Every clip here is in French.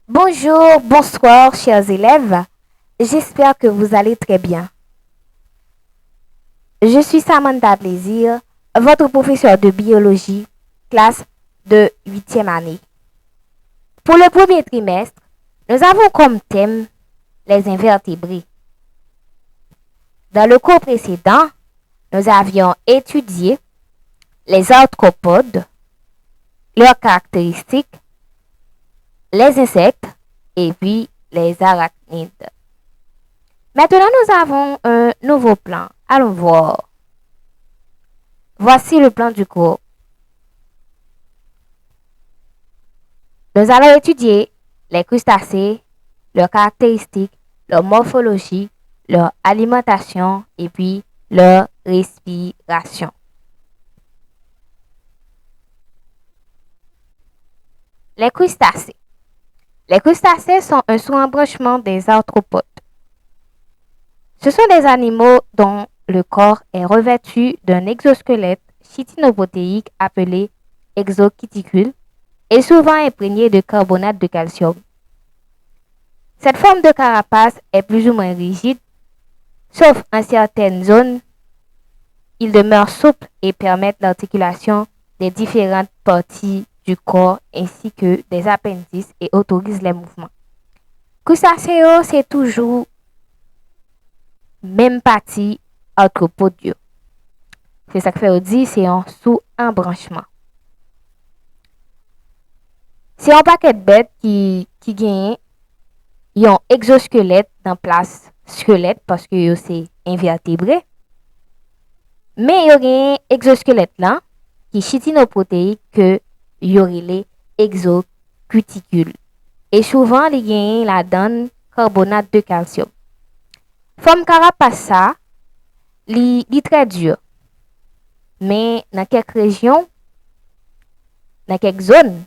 Bonjour, bonsoir, chers élèves. J'espère que vous allez très bien. Je suis Samantha Plaisir, votre professeur de biologie, classe de 8e année. Pour le premier trimestre, nous avons comme thème les invertébrés. Dans le cours précédent, nous avions étudié les arthropodes, leurs caractéristiques, les insectes et puis les arachnides. Maintenant, nous avons un nouveau plan. Allons voir. Voici le plan du cours. Nous allons étudier les crustacés, leurs caractéristiques, leur morphologie, leur alimentation et puis leur respiration. Les crustacés. Les crustacés sont un sous-embranchement des arthropodes. Ce sont des animaux dont le corps est revêtu d'un exosquelette chitinoprotéique appelé exocuticule et souvent imprégné de carbonate de calcium. Cette forme de carapace est plus ou moins rigide, sauf en certaines zones, il demeure souple et permet l'articulation des différentes parties du corps ainsi que des appendices et autorise les mouvements. Crustaceo, c'est toujours même partie arthropode. C'est ça que fait dire, c'est un sous-embranchement. C'est un paquet de bêtes qui gagne un exosquelette dans place squelette parce que c'est invertébré. Mais il y a un exosquelette là qui chitinoprotéique que y aurait les exocuticules. Et souvent, il y a la donne carbonate de calcium. Forme carapace ça, li très dur. Mais dans quelques régions, dans quelques zones,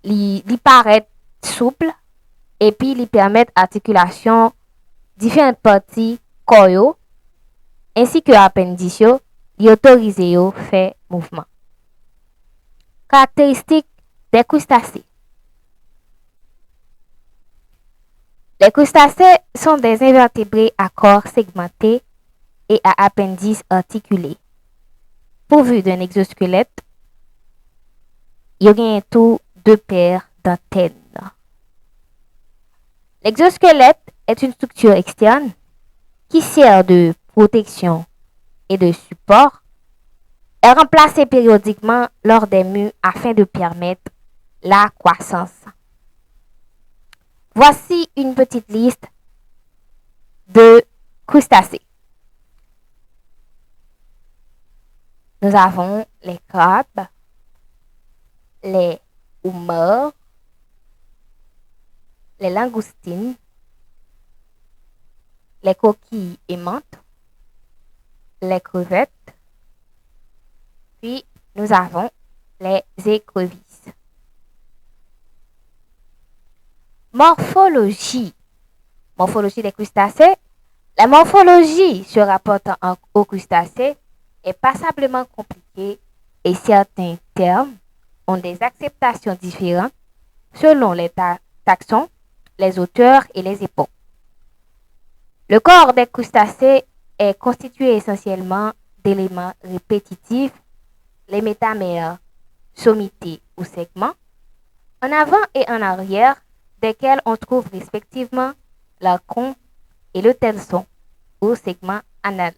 li paraît souple et puis il permet articulation différentes parties corps ainsi que appendices li autorise yo faire mouvement. Caractéristiques des crustacés. Les crustacés sont des invertébrés à corps segmenté et à appendices articulés. Pourvus d'un exosquelette, il y a tout deux paires d'antennes. L'exosquelette est une structure externe qui sert de protection et de support. Est remplacée périodiquement lors des mues afin de permettre la croissance. Voici une petite liste de crustacés. Nous avons les crabes, les homards, les langoustines, les coquilles aimantes, les crevettes, puis nous avons les écrevisses. Morphologie. Morphologie des crustacés. La morphologie se rapportant aux crustacés est passablement compliquée et certains termes ont des acceptations différentes selon les taxons, les auteurs et les époques. Le corps des crustacés est constitué essentiellement d'éléments répétitifs, les métamères, sommités ou segments, en avant et en arrière, desquels on trouve respectivement l'archon et le telson, ou segment anal,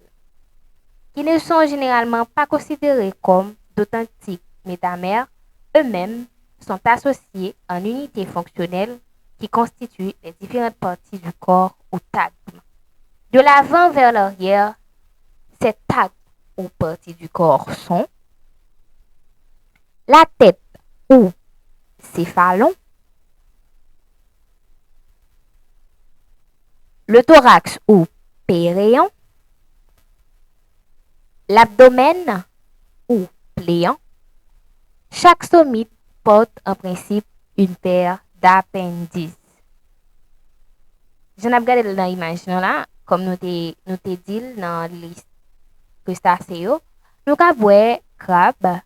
qui ne sont généralement pas considérés comme d'authentiques métamères, eux-mêmes sont associés en unités fonctionnelles qui constituent les différentes parties du corps ou tagmes. De l'avant vers l'arrière, ces tags ou parties du corps sont la tête ou céphalon, le thorax ou péréon, l'abdomen ou pléon. Chaque sommite porte en principe une paire d'appendices. J'en ai regardé dans l'image là, comme nous te dit dans la liste crustacés, nous avons crabe,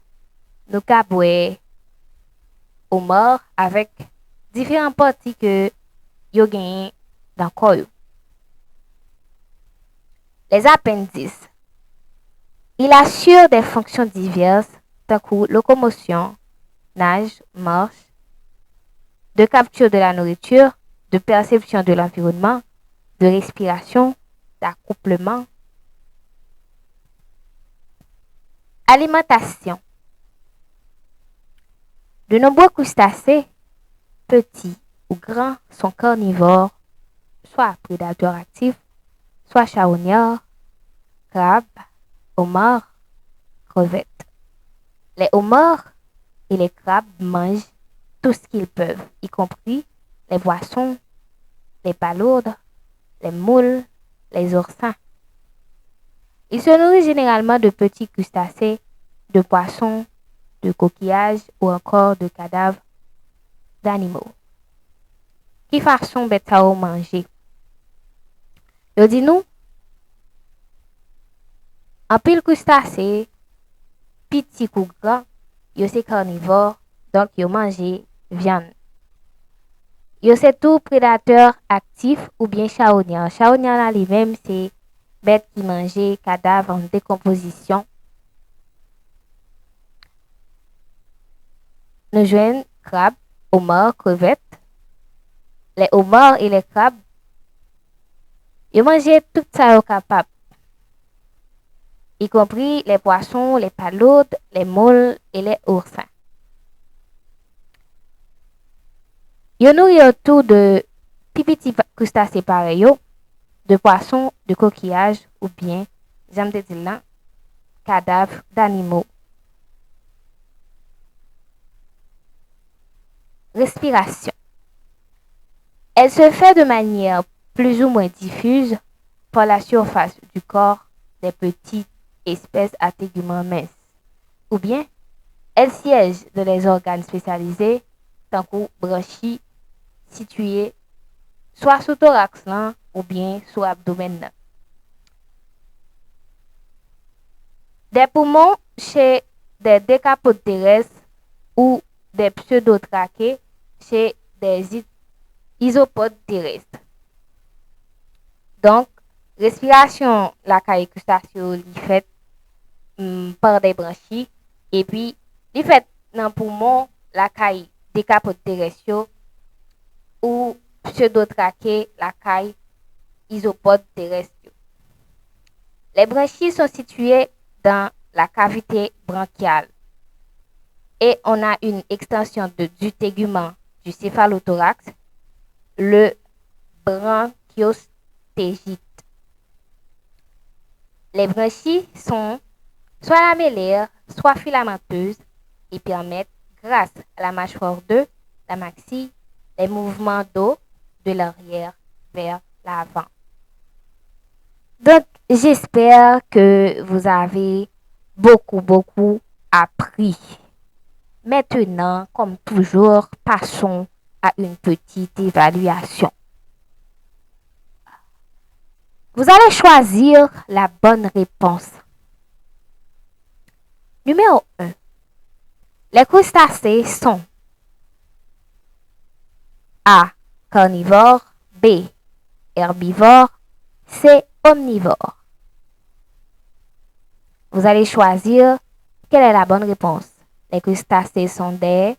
nous avons homard avec différentes parties que yo gagnent dans le corps. Les appendices. Il assure des fonctions diverses, telles que locomotion, nage, marche, de capture de la nourriture, de perception de l'environnement, de respiration, d'accouplement. Alimentation. De nombreux crustacés, petits ou grands, sont carnivores, soit prédateurs actifs, soit charognards, crabes, homards, crevettes. Les homards et les crabes mangent tout ce qu'ils peuvent, y compris les poissons, les palourdes, les moules, les oursins. Ils se nourrissent généralement de petits crustacés, de poissons, de coquillages ou encore de cadavres d'animaux. Qui façon bête à manger? Yo dit nous, en pile crustacé, petit ou grand, yo c'est carnivore, donc yo mange viande. Yo c'est tout prédateur actif ou bien charognard. Charognard là lui-même c'est bête qui mange cadavre en décomposition. Nous joignent crabes, homards, crevettes. Les homards et les crabes, ils mangent tout ça au capable, y compris les poissons, les palourdes, les moules et les oursins. Ils nourrissent autour de petits crustacés pareils, de poissons, de coquillages ou bien, j'aime te dire là, cadavres d'animaux. Respiration. Elle se fait de manière plus ou moins diffuse par la surface du corps des petites espèces à teguments minces. Ou bien, elle siège dans les organes spécialisés, tant que branchies situés soit sous thorax là, ou bien sous abdomen là. Des poumons chez des décapodes terrestres ou des pseudotrachées chez des isopodes terrestres. Donc, respiration, la caille crustaceo, li fait par des branchies et puis li fait dans poumon la caille décapodes terrestres ou pseudotrachée, la caille isopodes terrestres. Les branchies sont situées dans la cavité bronchiale et on a une extension du tégument du céphalothorax, le bronchiostégite. Les branchies sont soit lamellaires, soit filamenteuses et permettent, grâce à la mâchoire de la maxille, les mouvements d'eau de l'arrière vers l'avant. Donc, j'espère que vous avez beaucoup appris. Maintenant, comme toujours, passons à une petite évaluation. Vous allez choisir la bonne réponse. Numéro 1. Les crustacés sont A. Carnivores, B. Herbivores, C. Omnivores. Vous allez choisir quelle est la bonne réponse. Les crustacés sont des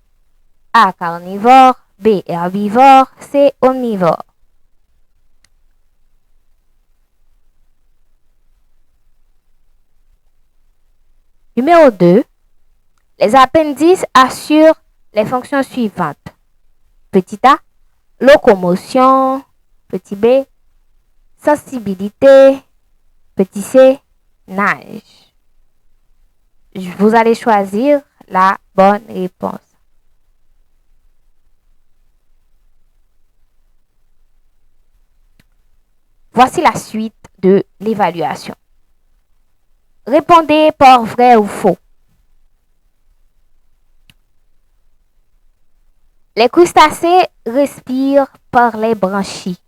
A. Carnivores, B. Herbivores, C. Omnivores. Numéro 2. Les appendices assurent les fonctions suivantes. Petit a, locomotion. Petit b, sensibilité. Petit c, nage. Vous allez choisir la bonne réponse. Voici la suite de l'évaluation. Répondez par vrai ou faux. Les crustacés respirent par les branchies.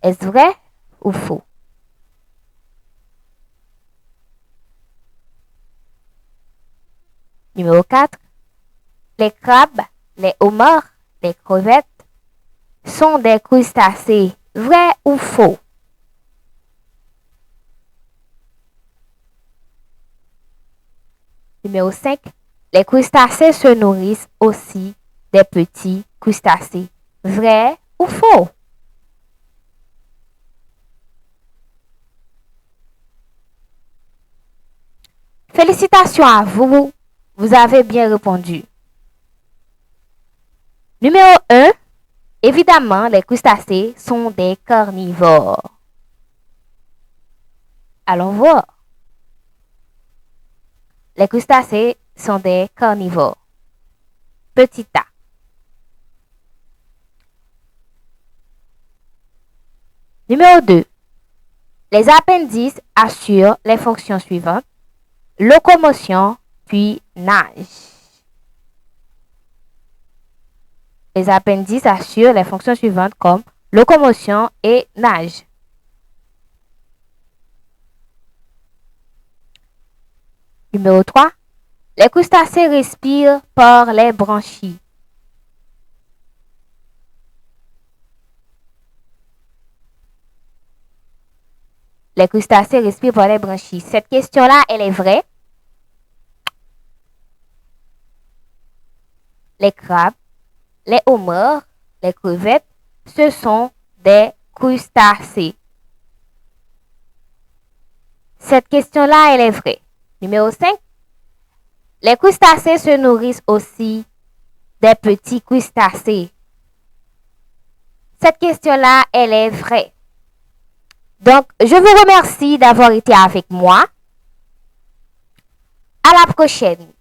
Est-ce vrai ou faux? Numéro 4. Les crabes, les homards, les crevettes sont des crustacés. Vrai ou faux? Numéro 5. Les crustacés se nourrissent aussi des petits crustacés. Vrai ou faux? Félicitations à vous, vous avez bien répondu. Numéro 1. Évidemment, les crustacés sont des carnivores. Allons voir. Les crustacés sont des carnivores. Petit a. Numéro 2. Les appendices assurent les fonctions suivantes. Locomotion, puis nage. Les appendices assurent les fonctions suivantes comme locomotion et nage. Numéro 3. Les crustacés respirent par les branchies. Les crustacés respirent par les branchies. Cette question-là, elle est vraie. Les crabes, les homards, les crevettes, ce sont des crustacés. Cette question-là, elle est vraie. Numéro 5. Les crustacés se nourrissent aussi des petits crustacés. Cette question-là, elle est vraie. Donc, je vous remercie d'avoir été avec moi. À la prochaine.